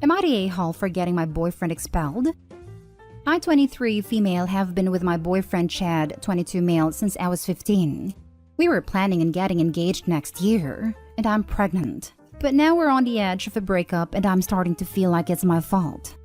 Am I the a-hole for getting my boyfriend expelled? I, 23 female, have been with my boyfriend Chad, 22 male, since I was 15. We were planning on getting engaged next year, and I'm pregnant. But now we're on the edge of a breakup and I'm starting to feel like it's my fault.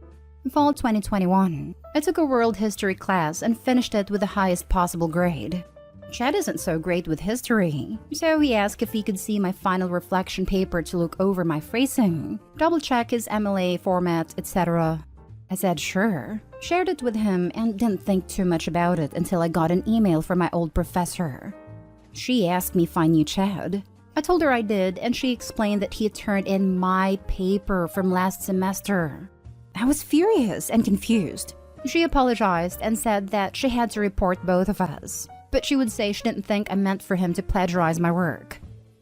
Fall 2021. I took a world history class and finished it with the highest possible grade. Chad isn't so great with history, so he asked if he could see my final reflection paper to look over my phrasing, double-check his MLA format, etc. I said sure, shared it with him, and didn't think too much about it until I got an email from my old professor. She asked me if I knew Chad. I told her I did, and she explained that he had turned in my paper from last semester. I was furious and confused. She apologized and said that she had to report both of us, but she would say she didn't think I meant for him to plagiarize my work.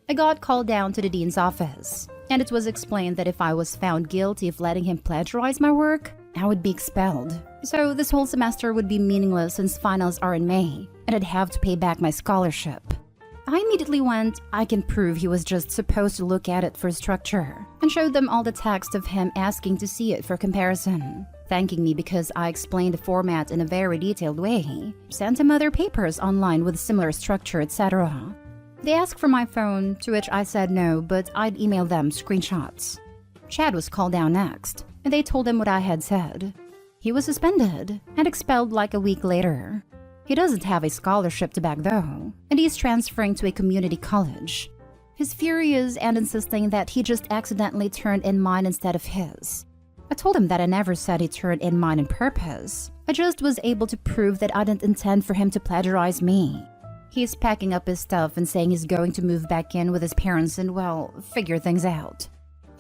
I got called down to the dean's office, and it was explained that if I was found guilty of letting him plagiarize my work, I would be expelled. So this whole semester would be meaningless since finals are in May, and I'd have to pay back my scholarship. I immediately went, I can prove he was just supposed to look at it for structure, and showed them all the text of him asking to see it for comparison, thanking me because I explained the format in a very detailed way, sent him other papers online with similar structure, etc. They asked for my phone, to which I said no, but I'd email them screenshots. Chad was called down next, and they told him what I had said. He was suspended and expelled like a week later. He doesn't have a scholarship to back though, and he's transferring to a community college. He's furious and insisting that he just accidentally turned in mine instead of his. I told him that I never said he turned in mine on purpose. I just was able to prove that I didn't intend for him to plagiarize me. He's packing up his stuff and saying he's going to move back in with his parents and, well, figure things out.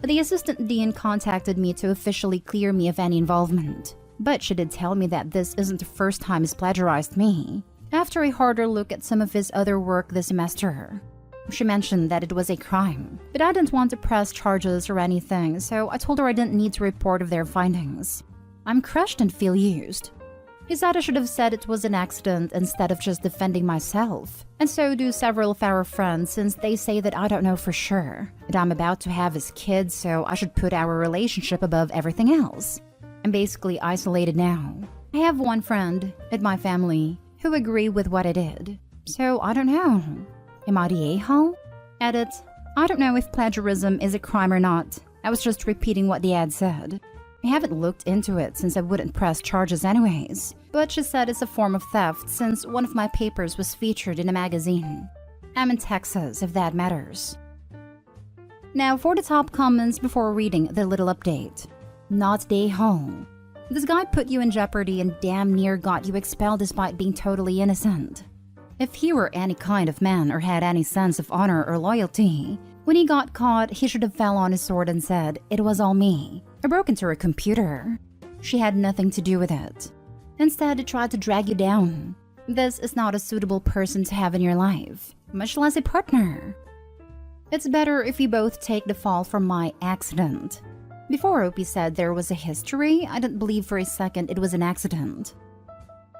The assistant dean contacted me to officially clear me of any involvement. But she did tell me that this isn't the first time he's plagiarized me, after a harder look at some of his other work this semester. She mentioned that it was a crime, but I didn't want to press charges or anything, so I told her I didn't need to report of their findings. I'm crushed and feel used. He said I should have said it was an accident instead of just defending myself, and so do several of our friends since they say that I don't know for sure, that I'm about to have his kids, so I should put our relationship above everything else. I'm basically isolated now. I have one friend in my family who agree with what I did. So I don't know. Am I the a-hole? Edit. I don't know if plagiarism is a crime or not. I was just repeating what the ad said. I haven't looked into it since I wouldn't press charges anyways. But she said it's a form of theft since one of my papers was featured in a magazine. I'm in Texas, if that matters. Now for the top comments before reading the little update. Not day home. This guy put you in jeopardy and damn near got you expelled despite being totally innocent. If he were any kind of man or had any sense of honor or loyalty, when he got caught, he should have fell on his sword and said, "It was all me. I broke into her computer. She had nothing to do with it." Instead, he tried to drag you down. This is not a suitable person to have in your life, much less a partner. It's better if you both take the fall from my accident. Before Opie said there was a history, I didn't believe for a second it was an accident.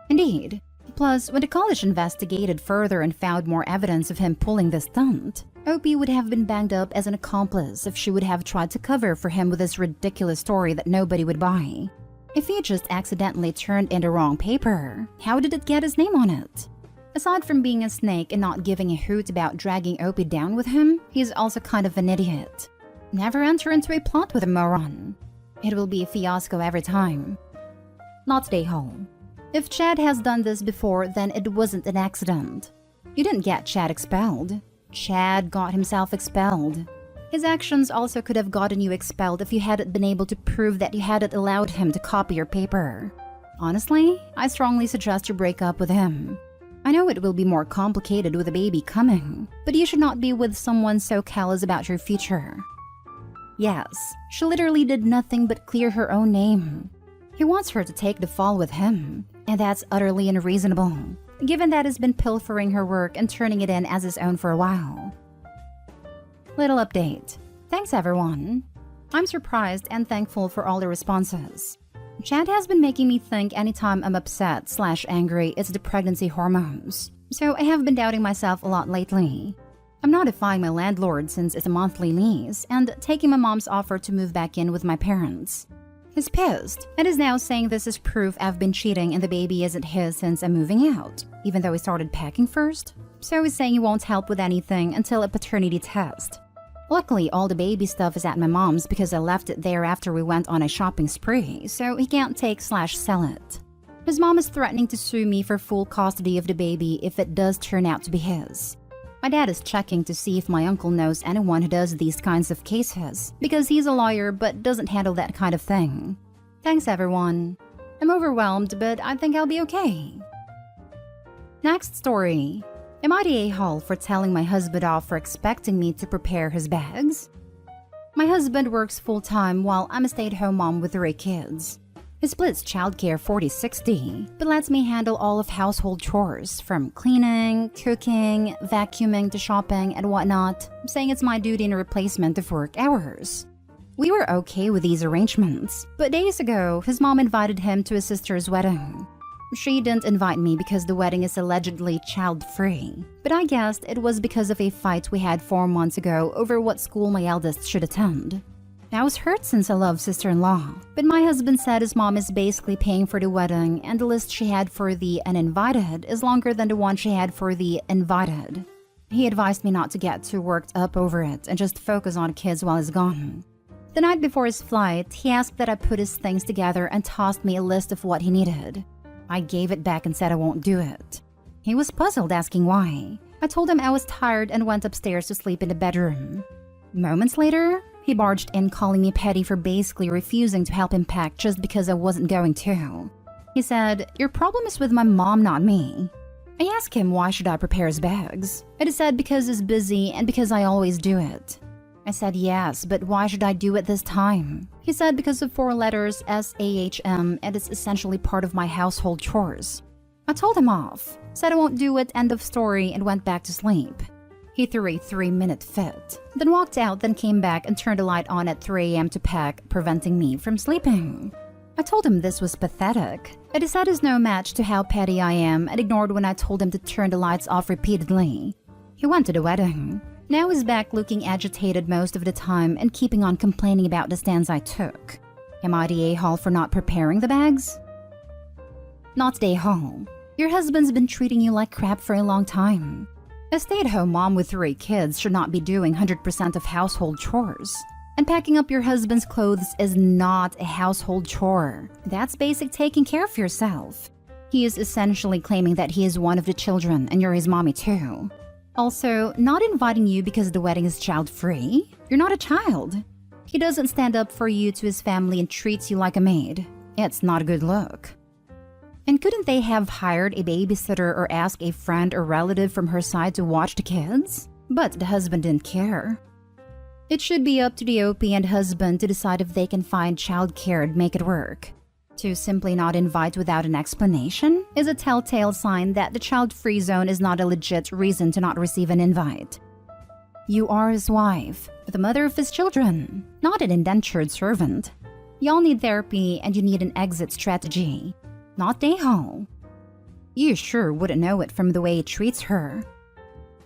Indeed. Plus, when the college investigated further and found more evidence of him pulling this stunt, Opie would have been banged up as an accomplice if she would have tried to cover for him with this ridiculous story that nobody would buy. If he just accidentally turned in the wrong paper, how did it get his name on it? Aside from being a snake and not giving a hoot about dragging Opie down with him, he's also kind of an idiot. Never enter into a plot with a moron. It will be a fiasco every time. Not stay home. If Chad has done this before, then it wasn't an accident. You didn't get Chad expelled. Chad got himself expelled. His actions also could have gotten you expelled if you hadn't been able to prove that you hadn't allowed him to copy your paper. Honestly, I strongly suggest you break up with him. I know it will be more complicated with a baby coming, but you should not be with someone so callous about your future. Yes, she literally did nothing but clear her own name. He wants her to take the fall with him, and that's utterly unreasonable, given that he's been pilfering her work and turning it in as his own for a while. Little update. Thanks everyone. I'm surprised and thankful for all the responses. Chad has been making me think anytime I'm upset/angry it's the pregnancy hormones, so I have been doubting myself a lot lately. I'm notifying my landlord since it's a monthly lease and taking my mom's offer to move back in with my parents. He's pissed and is now saying this is proof I've been cheating and the baby isn't his since I'm moving out, even though he started packing first. So he's saying he won't help with anything until a paternity test. Luckily, all the baby stuff is at my mom's because I left it there after we went on a shopping spree, so he can't take/sell it. His mom is threatening to sue me for full custody of the baby if it does turn out to be his. My dad is checking to see if my uncle knows anyone who does these kinds of cases, because he's a lawyer but doesn't handle that kind of thing. Thanks everyone. I'm overwhelmed, but I think I'll be okay. Next story. Am I the a-hole for telling my husband off for expecting me to prepare his bags? My husband works full-time while I'm a stay-at-home mom with 3 kids. He splits childcare 40-60, but lets me handle all of household chores, from cleaning, cooking, vacuuming to shopping and whatnot, saying it's my duty in replacement of work hours. We were okay with these arrangements, but days ago, his mom invited him to his sister's wedding. She didn't invite me because the wedding is allegedly child-free, but I guessed it was because of a fight we had 4 months ago over what school my eldest should attend. I was hurt since I love sister-in-law, but my husband said his mom is basically paying for the wedding and the list she had for the uninvited is longer than the one she had for the invited. He advised me not to get too worked up over it and just focus on kids while he's gone. The night before his flight, he asked that I put his things together and tossed me a list of what he needed. I gave it back and said I won't do it. He was puzzled, asking why. I told him I was tired and went upstairs to sleep in the bedroom. Moments later, he barged in calling me petty for basically refusing to help him pack just because I wasn't going to. He said, "Your problem is with my mom, not me." I asked him why should I prepare his bags. He said because he's busy and because I always do it. I said yes, but why should I do it this time? He said because of 4 letters SAHM and it's essentially part of my household chores. I told him off, said I won't do it, end of story, and went back to sleep. He threw a 3-minute fit, then walked out, then came back and turned the light on at 3 a.m. to pack, preventing me from sleeping. I told him this was pathetic, and he said he's no match to how petty I am and ignored when I told him to turn the lights off repeatedly. He went to the wedding. Now he's back looking agitated most of the time and keeping on complaining about the stance I took. Am I the a-hole for not preparing the bags? Not the a-hole. Your husband's been treating you like crap for a long time. A stay-at-home mom with 3 kids should not be doing 100% of household chores. And packing up your husband's clothes is not a household chore. That's basic taking care of yourself. He is essentially claiming that he is one of the children and you're his mommy too. Also, not inviting you because the wedding is child-free? You're not a child. He doesn't stand up for you to his family and treats you like a maid. It's not a good look. And couldn't they have hired a babysitter or asked a friend or relative from her side to watch the kids? But the husband didn't care. It should be up to the OP and husband to decide if they can find childcare and make it work. To simply not invite without an explanation is a telltale sign that the child-free zone is not a legit reason to not receive an invite. You are his wife, the mother of his children, not an indentured servant. Y'all need therapy and you need an exit strategy. Not a-hole. You sure wouldn't know it from the way he treats her.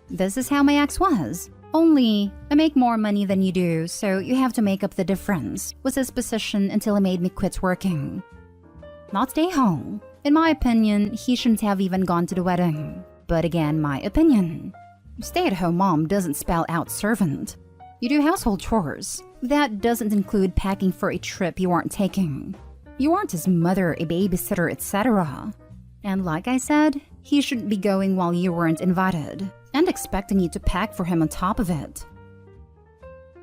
This is how my ex was. Only, I make more money than you do, so you have to make up the difference, was his position until he made me quit working. Not a-hole. In my opinion, he shouldn't have even gone to the wedding. But again, my opinion. Stay-at-home mom doesn't spell out servant. You do household chores. That doesn't include packing for a trip you aren't taking. You aren't his mother, a babysitter, etc. And like I said, he shouldn't be going while you weren't invited, and expecting you to pack for him on top of it.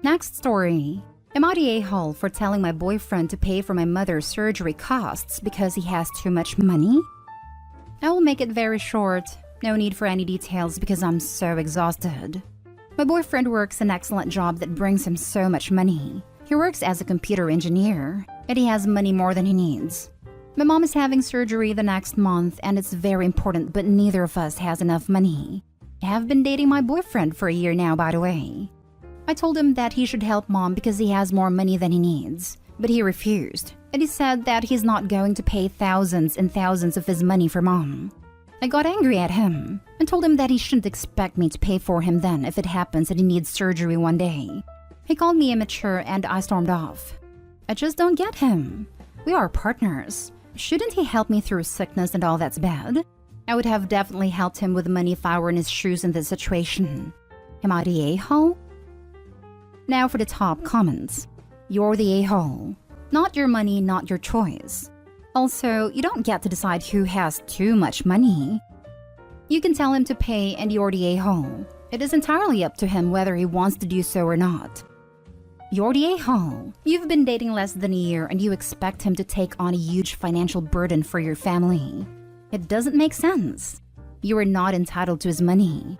Next story. Am I the a-hole for telling my boyfriend to pay for my mother's surgery costs because he has too much money? I will make it very short. No need for any details because I'm so exhausted. My boyfriend works an excellent job that brings him so much money. He works as a computer engineer, and he has money more than he needs. My mom is having surgery the next month, and it's very important, but neither of us has enough money. I have been dating my boyfriend for a year now, by the way. I told him that he should help mom because he has more money than he needs, but he refused, and he said that he's not going to pay thousands and thousands of his money for mom. I got angry at him and told him that he shouldn't expect me to pay for him then if it happens that he needs surgery one day. He called me immature and I stormed off. I just don't get him. We are partners. Shouldn't he help me through sickness and all that's bad? I would have definitely helped him with money if I were in his shoes in this situation. Am I the a-hole? Now for the top comments. You're the a-hole. Not your money, not your choice. Also, you don't get to decide who has too much money. You can tell him to pay and you're the a-hole. It is entirely up to him whether he wants to do so or not. You're the a-hole. You've been dating less than a year and you expect him to take on a huge financial burden for your family. It doesn't make sense. You are not entitled to his money.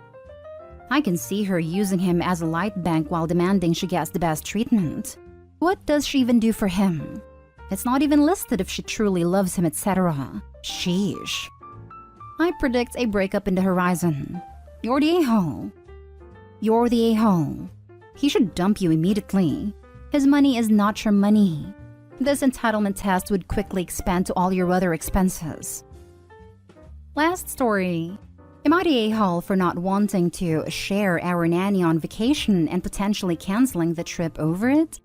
I can see her using him as a light bank while demanding she gets the best treatment. What does she even do for him? It's not even listed if she truly loves him, etc. Sheesh. I predict a breakup in the horizon. You're the a-hole. You're the a-hole. He should dump you immediately. His money is not your money. This entitlement test would quickly expand to all your other expenses. Last story. Am I the a-hole for not wanting to share our nanny on vacation and potentially canceling the trip over it?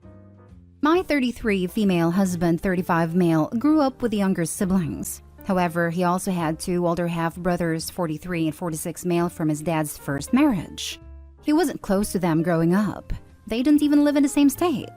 My 33 female husband, 35 male, grew up with younger siblings. However, he also had two older half-brothers, 43 and 46 male, from his dad's first marriage. He wasn't close to them growing up. They didn't even live in the same state.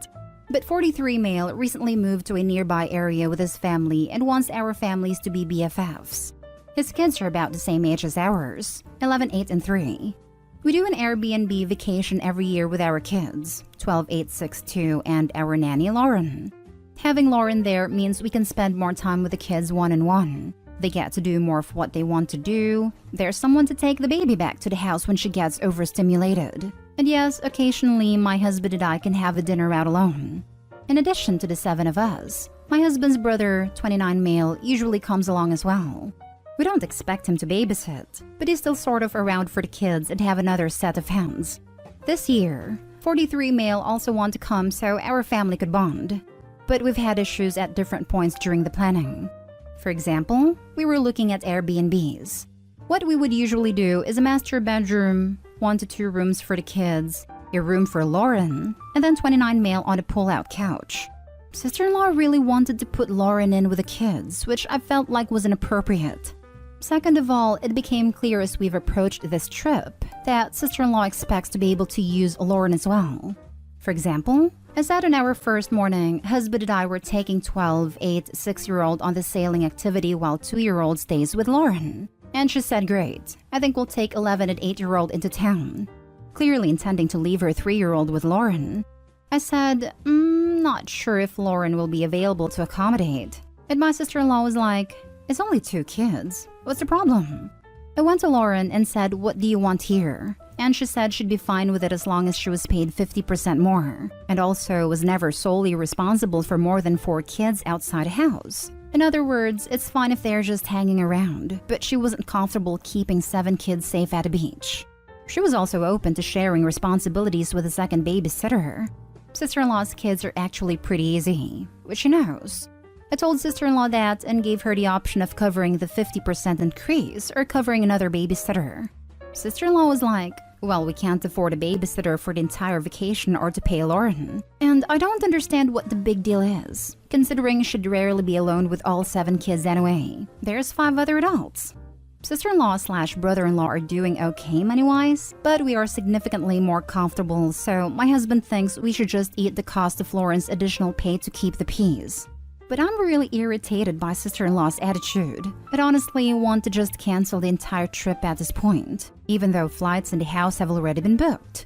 But 43 male recently moved to a nearby area with his family and wants our families to be BFFs. His kids are about the same age as ours, 11, 8, and 3. We do an Airbnb vacation every year with our kids, 12, 8, 6, 2, and our nanny Lauren. Having Lauren there means we can spend more time with the kids one-on-one. They get to do more of what they want to do. There's someone to take the baby back to the house when she gets overstimulated. And yes, occasionally my husband and I can have a dinner out alone. In addition to the 7 of us, my husband's brother, 29 male, usually comes along as well. We don't expect him to babysit, but he's still sort of around for the kids and have another set of hands. This year, 43 male also want to come so our family could bond. But we've had issues at different points during the planning. For example, we were looking at Airbnbs. What we would usually do is a master bedroom, 1 to 2 rooms for the kids, a room for Lauren, and then 29 male on a pull-out couch. Sister-in-law really wanted to put Lauren in with the kids, which I felt like was inappropriate. Second of all, it became clear as we've approached this trip that sister-in-law expects to be able to use Lauren as well. For example, as at on our first morning, husband and I were taking 12, 8, 6-year-old on the sailing activity while 2-year-old stays with Lauren. And she said, great, I think we'll take 11 and 8-year-old into town. Clearly intending to leave her 3-year-old with Lauren. I said, not sure if Lauren will be available to accommodate. And my sister-in-law was like, it's only 2 kids. What's the problem? I went to Lauren and said, what do you want here? And she said she'd be fine with it as long as she was paid 50% more, and also was never solely responsible for more than 4 kids outside a house. In other words, it's fine if they're just hanging around, but she wasn't comfortable keeping 7 kids safe at a beach. She was also open to sharing responsibilities with a second babysitter. Sister-in-law's kids are actually pretty easy, which she knows. I told sister-in-law that and gave her the option of covering the 50% increase or covering another babysitter. Sister-in-law was like, well, we can't afford a babysitter for the entire vacation or to pay Lauren. And I don't understand what the big deal is, considering she'd rarely be alone with all 7 kids anyway. There's 5 other adults. Sister-in-law/brother-in-law are doing okay money-wise, but we are significantly more comfortable, so my husband thinks we should just eat the cost of Lauren's additional pay to keep the peace. But I'm really irritated by sister-in-law's attitude. I'd honestly want to just cancel the entire trip at this point, even though flights and the house have already been booked.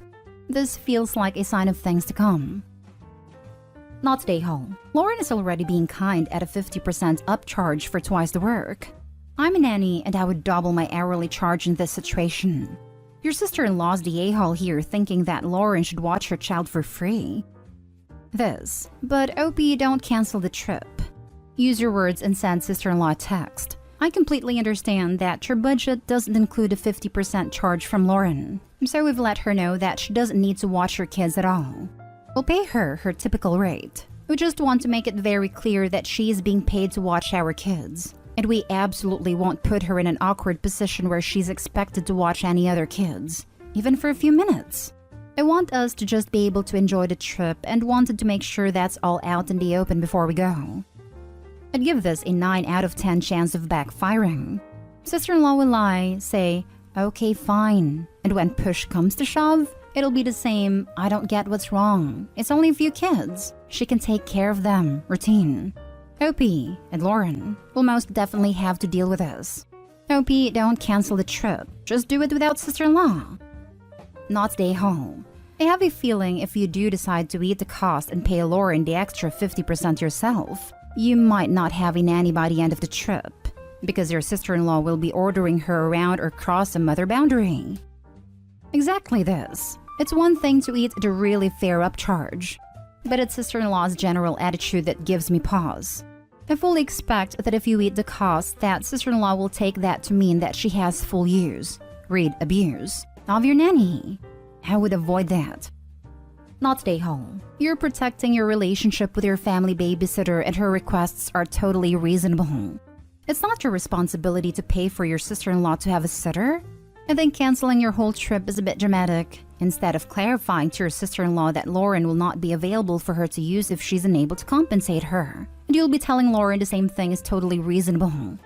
This feels like a sign of things to come. Not today, home. Lauren is already being kind at a 50% upcharge for twice the work. I'm a nanny and I would double my hourly charge in this situation. Your sister-in-law's the a-hole here thinking that Lauren should watch her child for free. But OP, don't cancel the trip. Use your words and send sister-in-law a text. I completely understand that your budget doesn't include a 50% charge from Lauren, so we've let her know that she doesn't need to watch her kids at all. We'll pay her typical rate. We just want to make it very clear that she is being paid to watch our kids. And we absolutely won't put her in an awkward position where she's expected to watch any other kids, even for a few minutes. I want us to just be able to enjoy the trip and wanted to make sure that's all out in the open before we go. I'd give this a 9 out of 10 chance of backfiring. Sister-in-law will lie, say, okay, fine, and when push comes to shove, it'll be the same, I don't get what's wrong, it's only a few kids, she can take care of them, routine. OP and Lauren will most definitely have to deal with this. OP, don't cancel the trip, just do it without sister-in-law. Not stay home. I have a feeling if you do decide to eat the cost and pay Lauren the extra 50% yourself, you might not have a nanny by the end of the trip, because your sister-in-law will be ordering her around or cross a mother boundary. Exactly this. It's one thing to eat the really fair upcharge, but it's sister-in-law's general attitude that gives me pause. I fully expect that if you eat the cost, that sister-in-law will take that to mean that she has full use, read abuse, of your nanny. I would avoid that. Not stay home. You're protecting your relationship with your family babysitter and her requests are totally reasonable. It's not your responsibility to pay for your sister-in-law to have a sitter. I think canceling your whole trip is a bit dramatic. Instead of clarifying to your sister-in-law that Lauren will not be available for her to use if she's unable to compensate her, and you'll be telling Lauren the same thing is totally reasonable.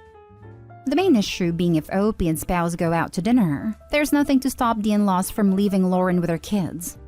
The main issue being if OP and spouse go out to dinner, there's nothing to stop the in-laws from leaving Lauren with her kids.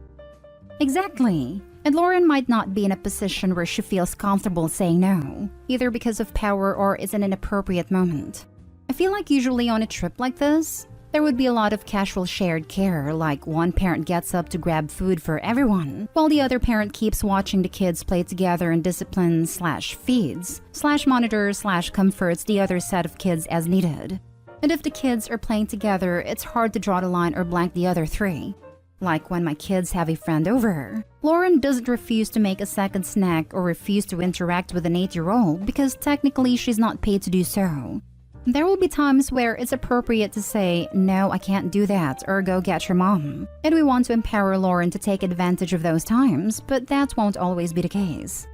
Exactly. And Lauren might not be in a position where she feels comfortable saying no, either because of power or it's an inappropriate moment. I feel like usually on a trip like this, there would be a lot of casual shared care, like one parent gets up to grab food for everyone, while the other parent keeps watching the kids play together and disciplines/feeds/monitors/comforts the other set of kids as needed. And if the kids are playing together, it's hard to draw the line or blank the other three. Like when my kids have a friend over, Lauren doesn't refuse to make a second snack or refuse to interact with an 8-year-old because technically she's not paid to do so. There will be times where it's appropriate to say, no, I can't do that, or go get your mom. And we want to empower Lauren to take advantage of those times, but that won't always be the case.